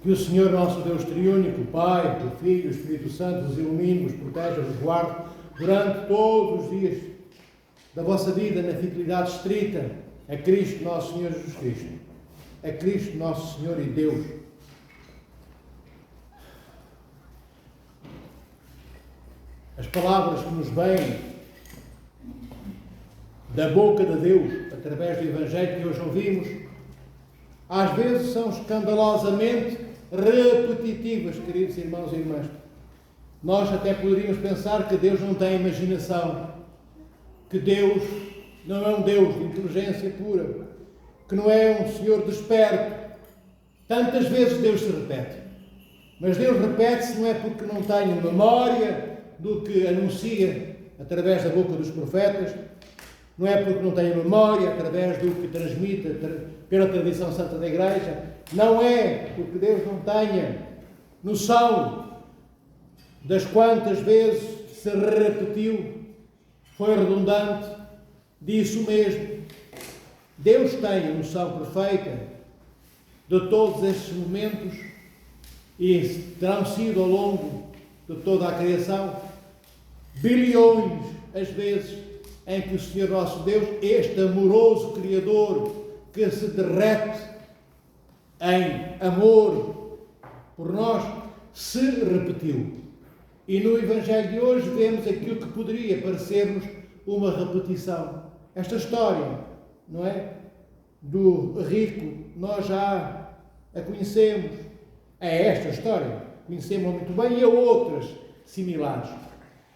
Que o Senhor nosso Deus triúnico, o Pai, o Filho e o Espírito Santo os ilumine, os proteja, os guarde durante todos os dias da vossa vida na fidelidade estrita a Cristo nosso Senhor Jesus Cristo. A Cristo nosso Senhor e Deus. As palavras que nos vêm da boca de Deus, através do Evangelho que hoje ouvimos, às vezes são escandalosamente repetitivas, queridos irmãos e irmãs. Nós até poderíamos pensar que Deus não tem imaginação, que Deus não é um Deus de inteligência pura, que não é um Senhor desperto. Tantas vezes Deus se repete. Mas Deus repete-se não é porque não tenha memória do que anuncia através da boca dos profetas, não é porque não tenha memória através do que transmite pela tradição santa da Igreja, não é porque Deus não tenha noção das quantas vezes se repetiu, foi redundante, disso mesmo. Deus tem a noção perfeita de todos estes momentos e terão sido ao longo de toda a criação bilhões as vezes em que o Senhor nosso Deus, este amoroso Criador que se derrete em amor por nós, se repetiu. E no Evangelho de hoje vemos aquilo que poderia parecer-nos uma repetição. Esta história, não é? Do rico, nós já a conhecemos. É esta história, conhecemos muito bem, e há outras similares.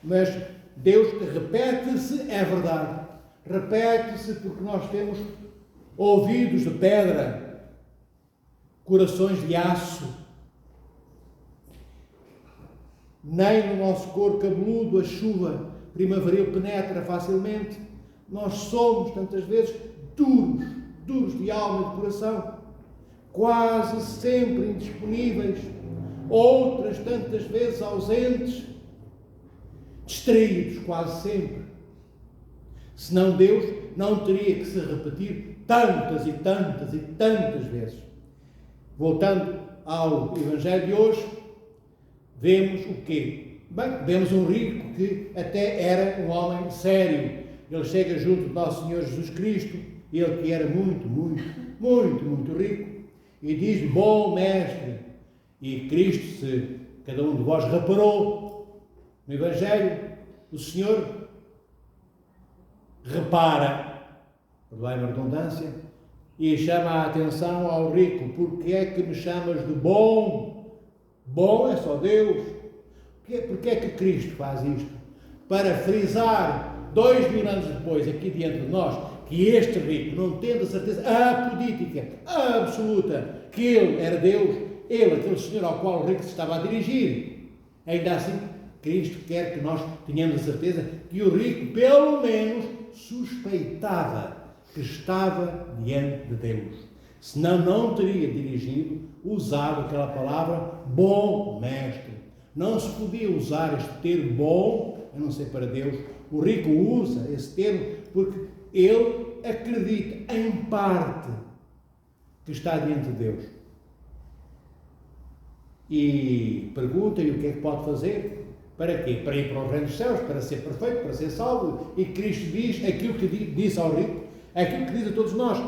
Mas Deus repete-se, é verdade. Repete-se porque nós temos ouvidos de pedra, corações de aço. Nem no nosso corpo cabeludo a chuva primaveril penetra facilmente. Nós somos, tantas vezes, duros de alma e de coração, quase sempre indisponíveis, outras tantas vezes ausentes, distraídos quase sempre. Senão Deus não teria que se repetir tantas e tantas e tantas vezes. Voltando ao Evangelho de hoje, vemos o quê? Bem, vemos um rico que até era um homem sério. Ele chega junto de nosso Senhor Jesus Cristo, ele que era muito rico, e diz: bom mestre. E Cristo, se cada um de vós reparou no Evangelho, o Senhor repara, perdoai-me a redundância, e chama a atenção ao rico: porque é que me chamas de bom? Bom é só Deus. Porque é que Cristo faz isto? Para frisar 2000 anos depois, aqui diante de nós, que este rico, não tendo a certeza apodítica, absoluta, que ele era Deus, ele, aquele Senhor ao qual o rico se estava a dirigir, ainda assim, Cristo quer que nós tenhamos a certeza que o rico, pelo menos, suspeitava que estava diante de Deus. Senão não teria dirigido, usado aquela palavra bom mestre. Não se podia usar este termo bom, a não ser para Deus. O rico usa esse termo porque ele acredita em parte que está diante de Deus. E pergunta-lhe o que é que pode fazer. Para quê? Para ir para o reino dos céus, para ser perfeito, para ser salvo. E Cristo diz aquilo que disse ao rico, aquilo que diz a todos nós: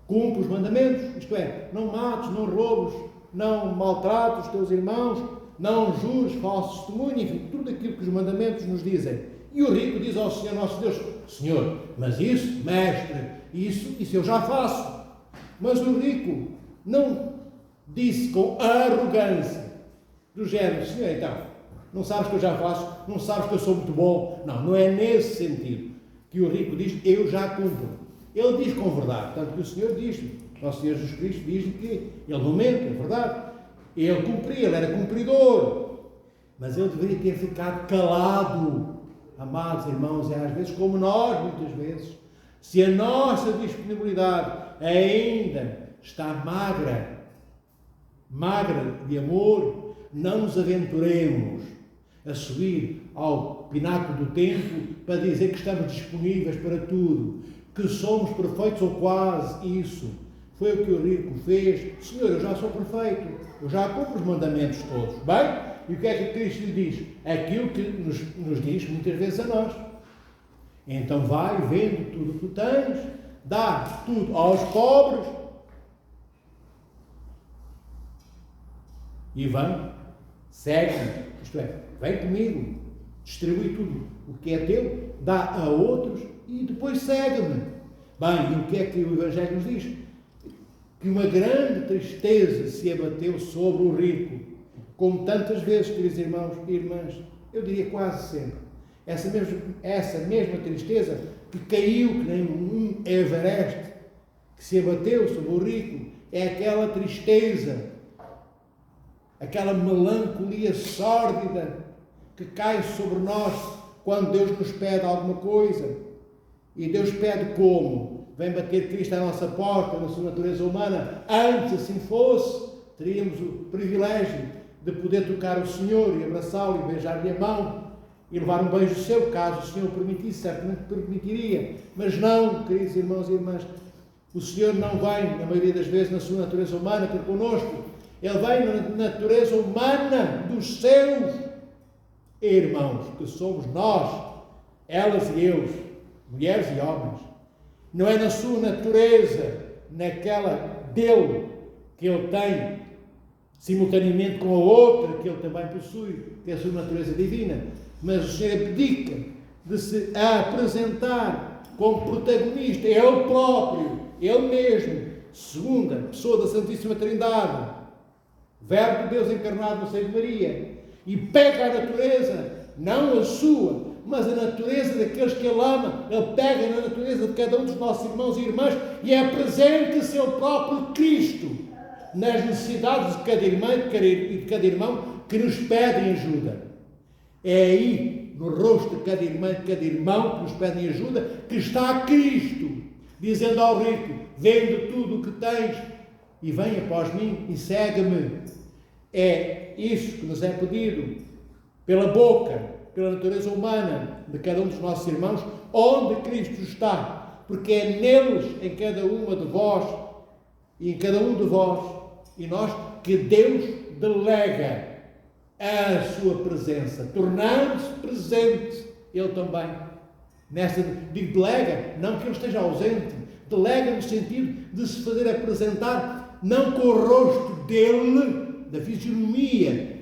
cumpre os mandamentos, isto é, não mates, não roubes, não maltrates os teus irmãos, não jures falso testemunho, enfim, tudo aquilo que os mandamentos nos dizem. E o rico diz ao Senhor nosso Deus: Senhor, mas isso, mestre, isso eu já faço. Mas o rico não disse com arrogância, do género: Senhor, então, não sabes que eu já faço? Não sabes que eu sou muito bom? Não é nesse sentido que o rico diz: eu já cumpro. Ele diz com verdade, tanto que o Senhor diz, nosso Senhor Jesus Cristo diz que ele não mente, é verdade. Ele cumpria, ele era cumpridor. Mas ele deveria ter ficado calado, amados irmãos, e às vezes como nós, muitas vezes, se a nossa disponibilidade ainda está magra de amor, não nos aventuremos a subir ao pináculo do templo para dizer que estamos disponíveis para tudo, que somos perfeitos ou quase isso. Foi o que o rico fez. Senhor, eu já sou perfeito, eu já cumpro os mandamentos todos. Bem, e o que é que Cristo lhe diz? Aquilo que nos diz muitas vezes a nós. Então vai, vende tudo o que tu tens, dá tudo aos pobres e vem, segue-me, isto é, vem comigo, distribui tudo o que é teu, dá a outros e depois segue-me. Bem, e o que é que o Evangelho nos diz? Que uma grande tristeza se abateu sobre o rico, como tantas vezes, queridos irmãos e irmãs, eu diria quase sempre. Essa mesma tristeza que caiu, que nem um Everest, que se abateu sobre o rico, é aquela tristeza, aquela melancolia sórdida que cai sobre nós quando Deus nos pede alguma coisa. E Deus pede como? Vem bater Cristo à nossa porta, na sua natureza humana. Antes assim fosse, teríamos o privilégio de poder tocar o Senhor e abraçá-lo e beijar-lhe a mão e levar um beijo seu, caso o Senhor permitisse, certamente permitiria. Mas não, queridos irmãos e irmãs, o Senhor não vem, na maioria das vezes, na sua natureza humana ter connosco. Ele vem na natureza humana dos seus irmãos, que somos nós, elas e eu, mulheres e homens. Não é na sua natureza, naquela dele, que ele tem, simultaneamente com a outra que ele também possui, que é a sua natureza divina. Mas o Senhor abdica de se apresentar como protagonista, ele próprio, ele mesmo, segunda pessoa da Santíssima Trindade, Verbo de Deus encarnado no seio de Maria, e pega a natureza, não a sua, mas a natureza daqueles que ele ama. Ele pega na natureza de cada um dos nossos irmãos e irmãs e apresenta seu próprio Cristo nas necessidades de cada irmã e de cada irmão que nos pedem ajuda. É aí, no rosto de cada irmã e de cada irmão que nos pedem ajuda, que está Cristo, dizendo ao rico: vende tudo o que tens e vem após mim e segue-me. É isso que nos é pedido pela boca, pela natureza humana de cada um dos nossos irmãos, onde Cristo está, porque é neles, em cada uma de vós e em cada um de vós e nós, que Deus delega a sua presença, tornando-se presente Ele também. Digo delega, não que Ele esteja ausente, delega no sentido de se fazer apresentar, não com o rosto dele, da fisionomia,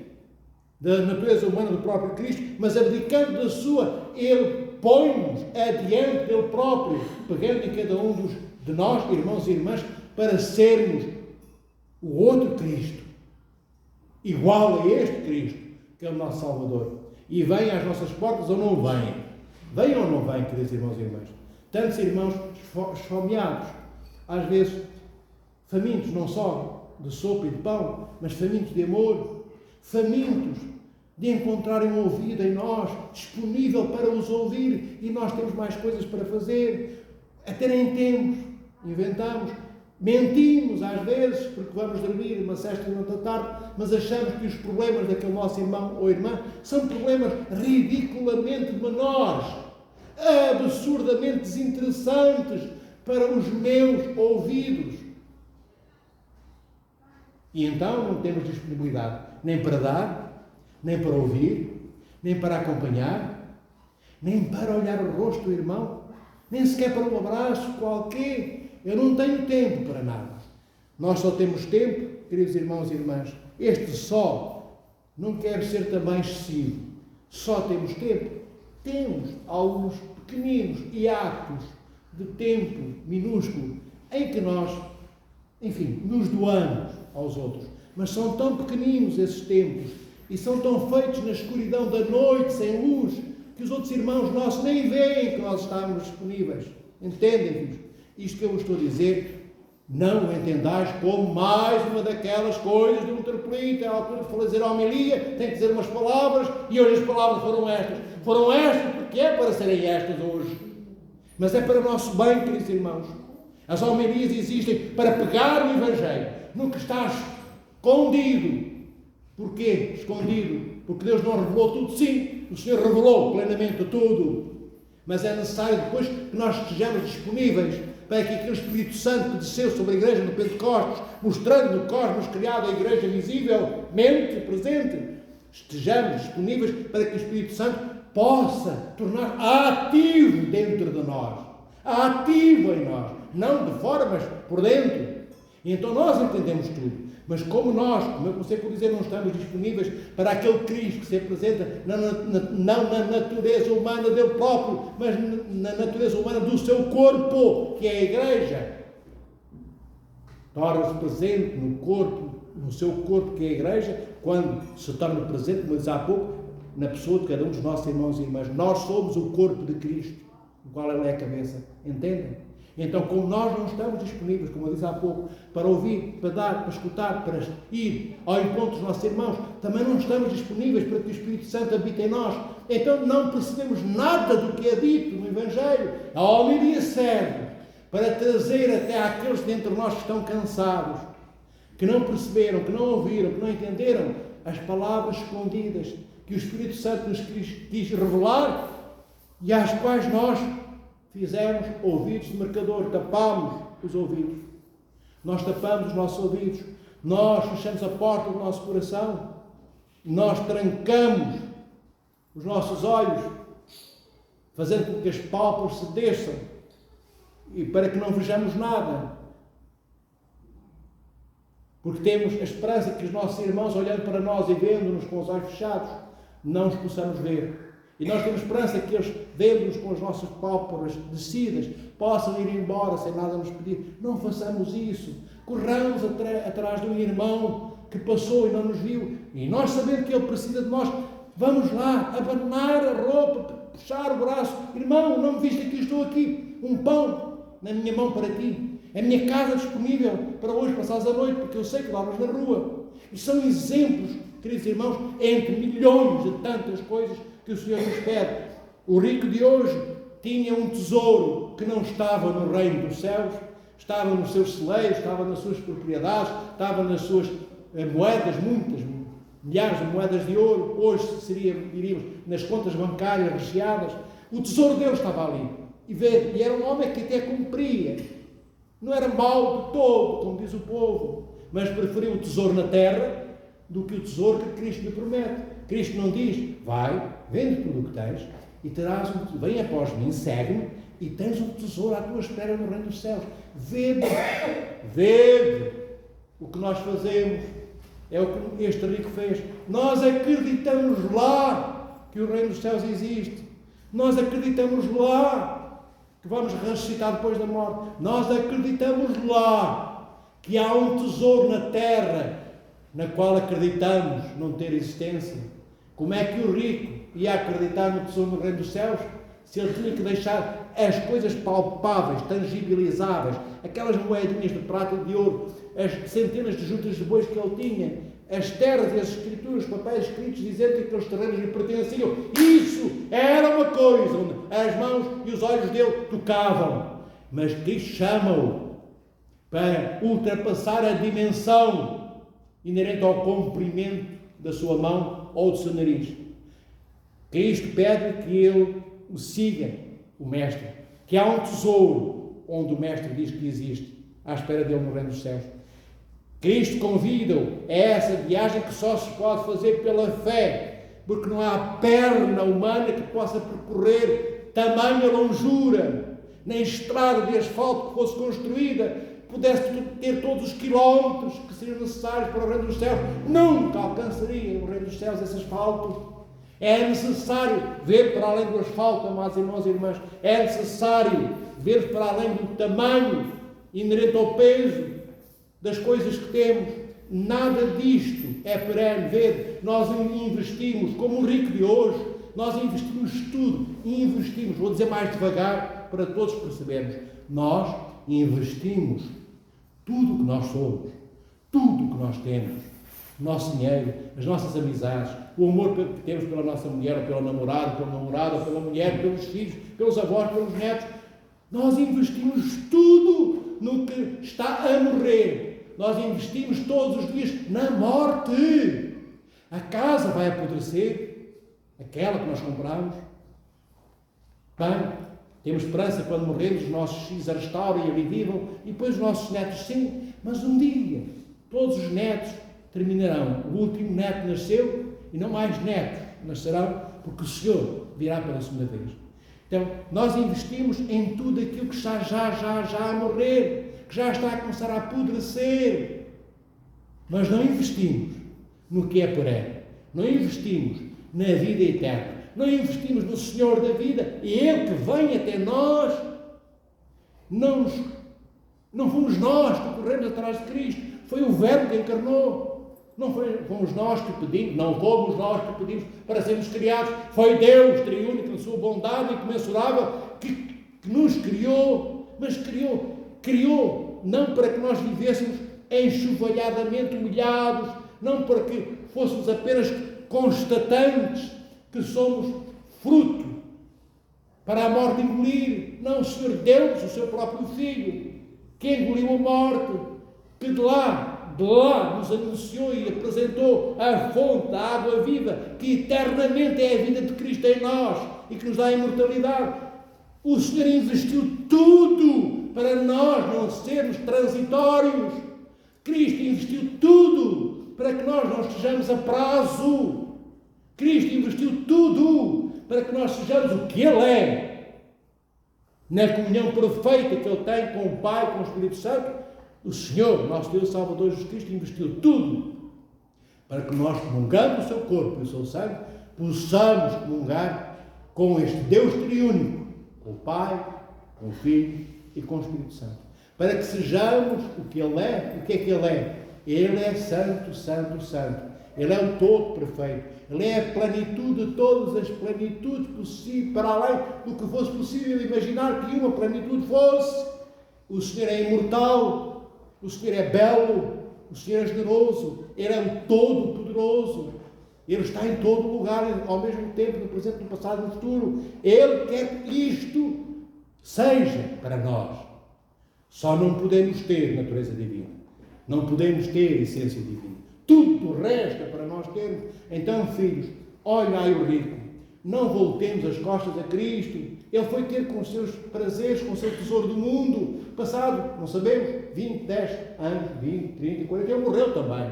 da natureza humana do próprio Cristo, mas abdicando da sua, Ele põe-nos adiante dele próprio, pegando em cada um de nós, irmãos e irmãs, para sermos o outro Cristo, igual a este Cristo, que é o nosso Salvador. E vem às nossas portas ou não vem? Vem ou não vem, queridos irmãos e irmãs? Tantos irmãos esfomeados, às vezes famintos não só de sopa e de pão, mas famintos de amor, famintos de encontrarem um ouvido em nós, disponível para os ouvir, e nós temos mais coisas para fazer, até nem temos, inventamos, mentimos às vezes, porque vamos dormir uma sexta e outra tarde, mas achamos que os problemas daquele nosso irmão ou irmã são problemas ridiculamente menores, absurdamente desinteressantes para os meus ouvidos. E então não temos disponibilidade nem para dar, nem para ouvir, nem para acompanhar, nem para olhar o rosto do irmão, nem sequer para um abraço qualquer. Eu não tenho tempo para nada. Nós só temos tempo, queridos irmãos e irmãs. Este só não quer ser também excessivo. Só temos tempo. Temos alguns pequeninos hiatos de tempo minúsculo em que nós, enfim, nos doamos aos outros. Mas são tão pequeninos esses tempos e são tão feitos na escuridão da noite, sem luz, que os outros irmãos nossos nem veem que nós estamos disponíveis. Entendem, filhos? Isto que eu vos estou a dizer, não o entendais como mais uma daquelas coisas de um metropolita, à altura de fazer a homilia, tem que dizer umas palavras, e hoje as palavras foram estas. Foram estas porque é para serem estas hoje. Mas é para o nosso bem, queridos irmãos. As homilias existem para pegar o Evangelho no que está escondido. Porquê escondido? Porque Deus não revelou tudo. Sim, o Senhor revelou plenamente tudo. Mas é necessário depois que nós estejamos disponíveis para que aquele Espírito Santo que desceu sobre a igreja no Pentecostes, mostrando no cosmos criado a igreja visivelmente presente, estejamos disponíveis para que o Espírito Santo possa tornar ativo dentro de nós, ativo em nós, não de fora, mas por dentro. E então nós entendemos tudo. Mas como nós, como eu comecei por dizer, não estamos disponíveis para aquele Cristo que se apresenta não na natureza humana dele próprio, mas na natureza humana do seu corpo, que é a igreja. Torna-se presente no corpo, no seu corpo, que é a igreja, quando se torna presente, como eu disse há pouco, na pessoa de cada um dos nossos irmãos e irmãs. Nós somos o corpo de Cristo, do qual ele é a cabeça. Entendem? Então, como nós não estamos disponíveis, como eu disse há pouco, para ouvir, para dar, para escutar, para ir ao encontro dos nossos irmãos, também não estamos disponíveis para que o Espírito Santo habite em nós. Então, não percebemos nada do que é dito no Evangelho. A homilia serve para trazer até àqueles dentre nós que estão cansados, que não perceberam, que não ouviram, que não entenderam as palavras escondidas que o Espírito Santo nos quis revelar e às quais nós fizemos ouvidos de mercador, tapámos os ouvidos. Nós tapamos os nossos ouvidos, nós fechamos a porta do nosso coração, nós trancamos os nossos olhos, fazendo com que as pálpebras se desçam e para que não vejamos nada. Porque temos a esperança que os nossos irmãos, olhando para nós e vendo-nos com os olhos fechados, não os possamos ver. E nós temos esperança que eles, vendo-nos com as nossas pálpebras descidas, possam ir embora sem nada nos pedir. Não façamos isso. Corramos atrás de um irmão que passou e não nos viu. E nós, sabendo que ele precisa de nós, vamos lá, abanar a roupa, puxar o braço. Irmão, não me viste que estou aqui? Um pão na minha mão para ti. A minha casa disponível para hoje passares a noite, porque eu sei que dormes na rua. E são exemplos, queridos irmãos, entre milhões de tantas coisas que o Senhor nos pede. O rico de hoje tinha um tesouro que não estava no reino dos céus, estava nos seus celeiros, estava nas suas propriedades, estava nas suas moedas, muitas, milhares de moedas de ouro, hoje iríamos nas contas bancárias recheadas. O tesouro dele estava ali. E era um homem que até cumpria. Não era mau de todo, como diz o povo, mas preferiu o tesouro na terra do que o tesouro que Cristo lhe promete. Cristo não diz, vai, vende tudo o que tens e terás vem após mim, segue-me e tens um tesouro à tua espera no reino dos céus. Vede o que nós fazemos. É o que este rico fez. Nós acreditamos lá que o reino dos céus existe. Nós acreditamos lá que vamos ressuscitar depois da morte. Nós acreditamos lá que há um tesouro na terra na qual acreditamos não ter existência. Como é que o rico ia acreditar no tesouro no reino dos céus se ele tinha que deixar as coisas palpáveis, tangibilizáveis, aquelas moedinhas de prata e de ouro, as centenas de juntas de bois que ele tinha, as terras e as escrituras, os papéis escritos dizendo que aqueles terrenos lhe pertenciam? Isso era uma coisa onde as mãos e os olhos dele tocavam. Mas Cristo chama-o para ultrapassar a dimensão inerente ao comprimento da sua mão ou do seu nariz. Cristo pede que ele o siga, o Mestre, que há um tesouro onde o Mestre diz que existe, à espera dele no reino dos céus. Cristo convida-o a essa viagem que só se pode fazer pela fé, porque não há perna humana que possa percorrer tamanha longura, nem estrada de asfalto que fosse construída, pudesse ter todos os quilómetros que seriam necessários para o reino dos céus. Nunca alcançaria o reino dos céus esse asfalto. É necessário ver para além do asfalto, amados irmãos e irmãs. É necessário ver para além do tamanho inerente ao peso das coisas que temos. Nada disto é perene. Ver, nós investimos, como o rico de hoje, nós investimos tudo. Investimos, vou dizer mais devagar para todos percebermos. Nós investimos tudo o que nós somos, tudo o que nós temos, o nosso dinheiro, as nossas amizades, o amor que temos pela nossa mulher, ou pelo namorado, ou pela mulher, pelos filhos, pelos avós, pelos netos. Nós investimos tudo no que está a morrer. Nós investimos todos os dias na morte. A casa vai apodrecer, aquela que nós compramos. Bem, Temos esperança quando morremos, os nossos filhos a restaurem e a revivam, e depois os nossos netos, sim, mas um dia todos os netos terminarão. O último neto nasceu e não mais netos nascerão, porque o Senhor virá pela segunda vez. Então, nós investimos em tudo aquilo que está já a morrer, que já está a começar a apodrecer, mas não investimos no que é perene, não investimos na vida eterna, não investimos no Senhor da vida, e Ele que vem até nós. Não fomos nós que corremos atrás de Cristo, foi o Verbo que encarnou. Não fomos nós que pedimos, não fomos nós que pedimos para sermos criados, foi Deus triúnico na sua bondade incomensurável que nos criou, mas criou não para que nós vivêssemos enxovalhadamente humilhados, não para que fôssemos apenas constatantes que somos fruto para a morte engolir. Não, o Senhor deu-nos o seu próprio Filho, que engoliu a morte, que de lá nos anunciou e apresentou a fonte da água viva, que eternamente é a vida de Cristo em nós e que nos dá a imortalidade. O Senhor investiu tudo para nós não sermos transitórios. Cristo investiu tudo para que nós não estejamos a prazo. Cristo investiu tudo para que nós sejamos o que Ele é. Na comunhão perfeita que Ele tem com o Pai, com o Espírito Santo, o Senhor, nosso Deus Salvador Jesus Cristo, investiu tudo para que nós, comungando o seu corpo e o seu sangue, possamos comungar com este Deus triúnico, com o Pai, com o Filho e com o Espírito Santo. Para que sejamos o que Ele é. O que é que Ele é? Ele é santo, santo, santo. Ele é o todo perfeito. Ele é a plenitude de todas as plenitudes possíveis, para além do que fosse possível imaginar que uma plenitude fosse. O Senhor é imortal. O Senhor é belo, o Senhor é generoso, Ele é o Todo-Poderoso, Ele está em todo lugar, ao mesmo tempo, no presente, no passado e no futuro. Ele quer que isto seja para nós. Só não podemos ter natureza divina, não podemos ter essência divina. Tudo o resto é para nós termos. Então, filhos, olhai o rico, não voltemos as costas a Cristo. Ele foi ter com os seus prazeres, com o seu tesouro do mundo, passado, não sabemos, 20, 10 anos, 20, 30, 40, ele morreu também.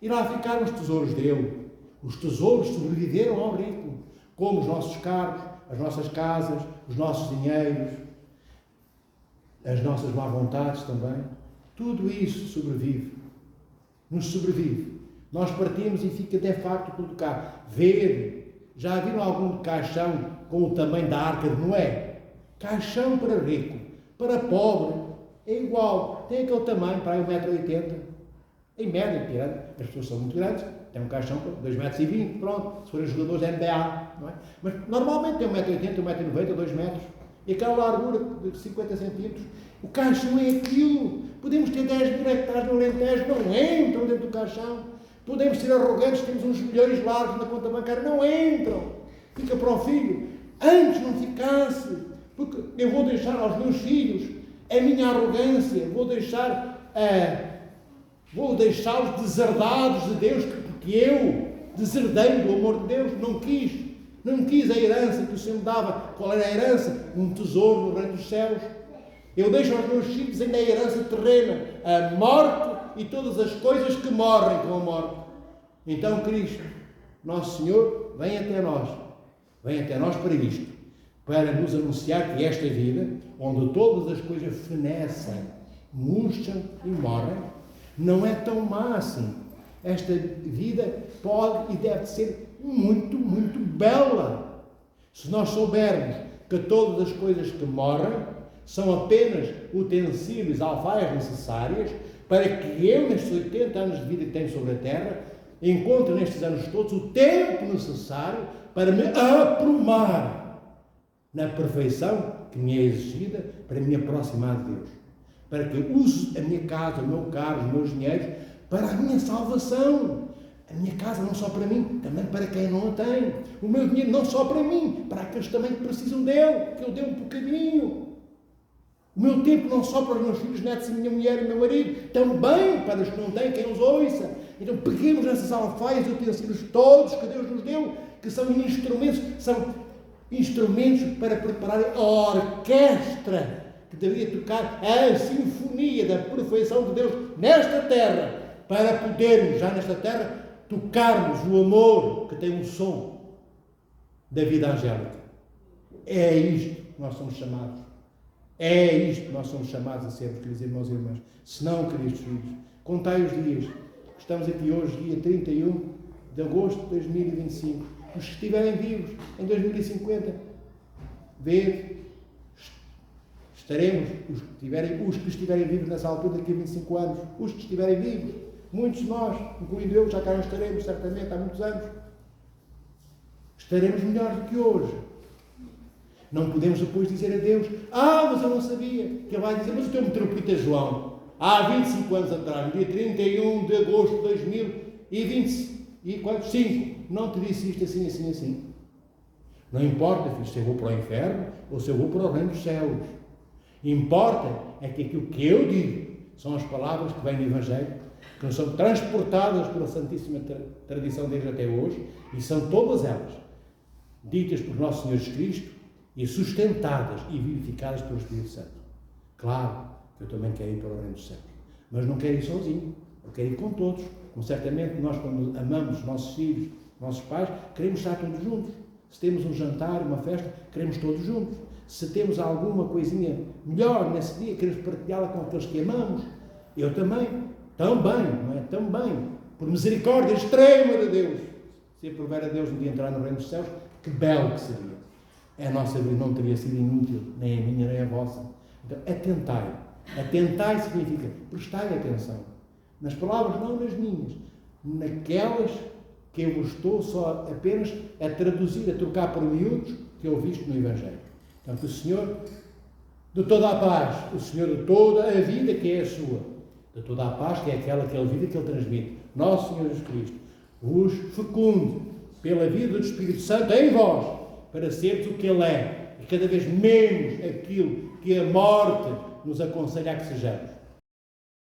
E lá ficaram os tesouros dele. Os tesouros sobreviveram ao rico, como os nossos carros, as nossas casas, os nossos dinheiros, as nossas má vontades também. Tudo isso sobrevive, nos sobrevive. Nós partimos e fica de facto tudo cá. Já viram algum caixão com o tamanho da arca de Noé? Caixão para rico, para pobre, é igual. Tem aquele tamanho, para aí 1,80 m. Em média, tirando, as pessoas são muito grandes, tem um caixão de 2,20 m, pronto. Se forem jogadores da NBA, não é? Mas normalmente tem 1,80 m, 1,90 m, 2 metros. E aquela largura de 50 centímetros. O caixão é aquilo. Podemos ter 10 mil hectares no Alentejo, não entram dentro do caixão. Podemos ser arrogantes, temos uns milhões largos na conta bancária, não entram. Fica para o filho. Antes não ficasse, porque eu vou deixar aos meus filhos a minha arrogância, vou deixá-los deserdados de Deus, porque eu deserdei do amor de Deus, não quis a herança que o Senhor me dava. Qual era a herança? Um tesouro no reino dos céus. Eu deixo aos meus filhos ainda a herança terrena, a morte e todas as coisas que morrem com a morte. Então Cristo, nosso Senhor, vem até nós para isto, para nos anunciar que esta vida, onde todas as coisas fenecem, murcham e morrem, não é tão má assim. Esta vida pode e deve ser muito, muito bela. Se nós soubermos que todas as coisas que morrem são apenas utensílios, alfaias necessárias para que eu, nestes 80 anos de vida que tenho sobre a Terra, encontre nestes anos todos o tempo necessário para me aprumar na perfeição que me é exigida para me aproximar de Deus. Para que eu use a minha casa, o meu carro, os meus dinheiros para a minha salvação. A minha casa não só para mim, também para quem não a tem. O meu dinheiro não só para mim, para aqueles também que precisam dele, que eu dê um bocadinho. O meu tempo não só para os meus filhos, netos, a minha mulher e o meu marido, também para os que não têm, quem os ouça. Então peguemos nessas alfaias e utensílios todos que Deus nos deu, que são instrumentos, são instrumentos para preparar a orquestra que deveria tocar a sinfonia da perfeição de Deus nesta terra, para podermos, já nesta terra, tocarmos o amor que tem um som da vida angélica. É isto que nós somos chamados. É isto que nós somos chamados a sermos, queridos irmãos e irmãs. Se não, queridos filhos, contai os dias. Estamos aqui hoje, dia 31 de agosto de 2025. Os que estiverem vivos em 2050, vede, estaremos, os que estiverem vivos nessa altura, daqui a 25 anos, os que estiverem vivos, muitos de nós, incluindo eu, já cá não estaremos, certamente, há muitos anos, estaremos melhores do que hoje. Não podemos depois dizer a Deus, mas eu não sabia, que ele vai dizer, mas o teu metropolita João, há 25 anos atrás, no dia 31 de agosto de 2025, não te disse isto assim, assim, assim. Não importa, filho, se eu vou para o inferno ou se eu vou para o reino dos céus. Importa é que aquilo que eu digo são as palavras que vêm do Evangelho, que nos são transportadas pela Santíssima Tradição desde até hoje, e são todas elas ditas por nosso Senhor Jesus Cristo e sustentadas e vivificadas pelo Espírito Santo. Claro que eu também quero ir para o reino dos céus, mas não quero ir sozinho, eu quero ir com todos. Como certamente nós, quando amamos os nossos filhos, os nossos pais, queremos estar todos juntos. Se temos um jantar, uma festa, queremos todos juntos. Se temos alguma coisinha melhor nesse dia, queremos partilhá-la com aqueles que amamos. Eu também, não é? Também, por misericórdia extrema de Deus, se aprover a Deus um dia entrar no reino dos céus, que belo que seria. A nossa vida não teria sido inútil, nem a minha, nem a vossa. Então, atentai. Atentai significa prestai atenção. Nas palavras, não nas minhas, naquelas que eu estou só apenas a traduzir, a trocar por miúdos que eu visto no Evangelho. Portanto, o Senhor de toda a paz, o Senhor de toda a vida que é a sua, de toda a paz que é aquela que Ele vive e que Ele transmite, nosso Senhor Jesus Cristo, vos fecunde pela vida do Espírito Santo em vós, para seres o que Ele é, e cada vez menos aquilo que a morte nos aconselha a que sejamos.